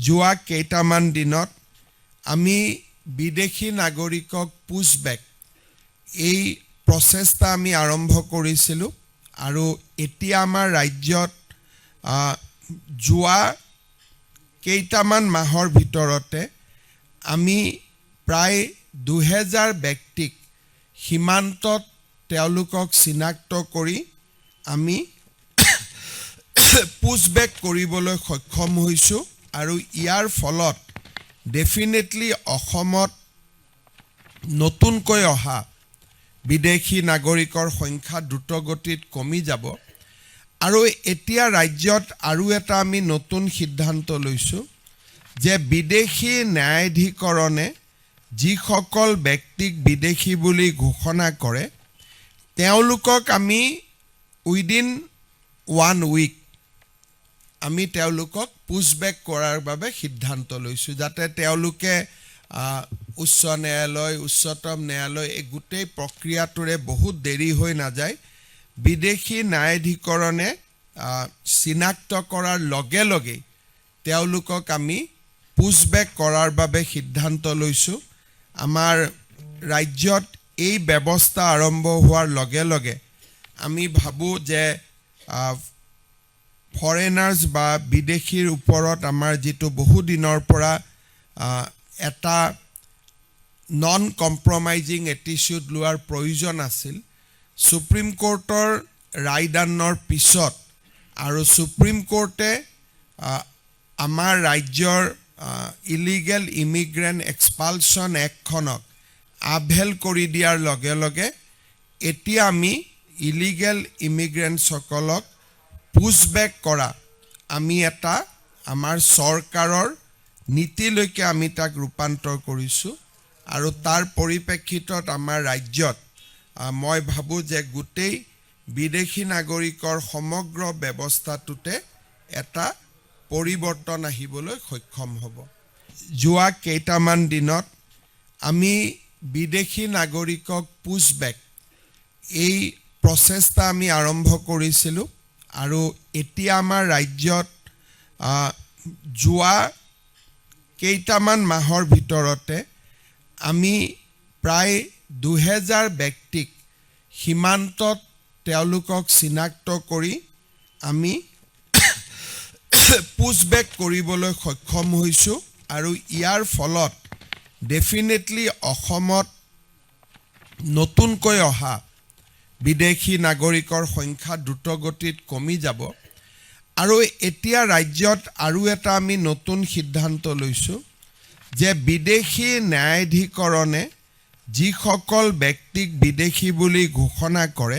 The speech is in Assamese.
যোৱা কেইটামান দিনত আমি বিদেশী নাগৰিকক পুছবেক এই প্ৰচেষ্টা আমি আৰম্ভ কৰিছিলোঁ আৰু এতিয়া আমাৰ ৰাজ্যত যোৱা কেইটামান মাহৰ ভিতৰতে আমি প্ৰায় 2000 ব্যক্তিক সীমান্তত তেওঁলোকক চিনাক্ত কৰি আমি পুছবেক কৰিবলৈ সক্ষম হৈছোঁ আৰু ইয়াৰ ফলত ডেফিনেটলি অসমত নতুনকৈ অহা বিদেশী নাগৰিকৰ সংখ্যা দ্ৰুতগতিত কমি যাব আৰু এতিয়া ৰাজ্যত আৰু এটা আমি নতুন সিদ্ধান্ত লৈছোঁ যে বিদেশী ন্যায়াধিকৰণে যিসকল ব্যক্তিক বিদেশী বুলি ঘোষণা কৰে তেওঁলোকক আমি উইদিন 1 উইক আমি তেওঁলোকক পুছবেক কৰাৰ বাবে সিদ্ধান্ত লৈছোঁ যাতে তেওঁলোকে উচ্চ ন্যায়ালয় উচ্চতম ন্যায়ালয় এই গোটেই প্ৰক্ৰিয়াটোৰে বহুত দেৰি হৈ নাযায় বিদেশী ন্যায়াধিকৰণে চিনাক্ত কৰাৰ লগে লগে তেওঁলোকক আমি পুছবেক কৰাৰ বাবে সিদ্ধান্ত লৈছোঁ আমাৰ ৰাজ্যত এই ব্যৱস্থা আৰম্ভ হোৱাৰ লগে লগে আমি ভাবোঁ যে ফৰেনাৰ্ছ বা বিদেশীৰ ওপৰত আমাৰ যিটো বহু দিনৰ পৰা এটা নন কম্প্ৰমাইজিং এটিচিউড লোৱাৰ প্ৰয়োজন আছিল সুপ্ৰিম কোৰ্টৰ ৰায়দানৰ পিছত আৰু সুপ্ৰিম কোৰ্টে আমাৰ ৰাজ্যৰ ইলিগেল ইমিগ্ৰেণ্ট এক্সপালশ্যন এক্টখনক আভেল কৰি দিয়াৰ লগে লগে এতিয়া আমি ইলিগেল ইমিগ্ৰেণ্টসকলক পুছবেক কৰা আমি এটা আমাৰ চৰকাৰৰ নীতিলৈকে আমি তাক ৰূপান্তৰ কৰিছোঁ আৰু তাৰ পৰিপ্ৰেক্ষিতত আমাৰ ৰাজ্যত মই ভাবোঁ যে গোটেই বিদেশী নাগৰিকৰ সমগ্ৰ ব্যৱস্থাটোতে এটা পৰিৱৰ্তন আহিবলৈ সক্ষম হ'ব যোৱা কেইটামান দিনত আমি বিদেশী নাগৰিকক পুছবেক এই প্ৰচেষ্টা আমি আৰম্ভ কৰিছিলোঁ আৰু এতিয়া আমাৰ ৰাজ্যত যোৱা কেইটামান মাহৰ ভিতৰতে আমি প্ৰায় 2000 ব্যক্তিক সীমান্তত তেওঁলোকক চিনাক্ত কৰি আমি পুছবেক কৰিবলৈ সক্ষম হৈছোঁ আৰু ইয়াৰ ফলত ডেফিনেটলি অসমত নতুনকৈ অহা বিদেশী নাগৰিকৰ সংখ্যা দ্ৰুতগতিত কমি যাব আৰু এতিয়া ৰাজ্যত আৰু এটা আমি নতুন সিদ্ধান্ত লৈছোঁ যে বিদেশী ন্যায়াধিকৰণে যিসকল ব্যক্তিক বিদেশী বুলি ঘোষণা কৰে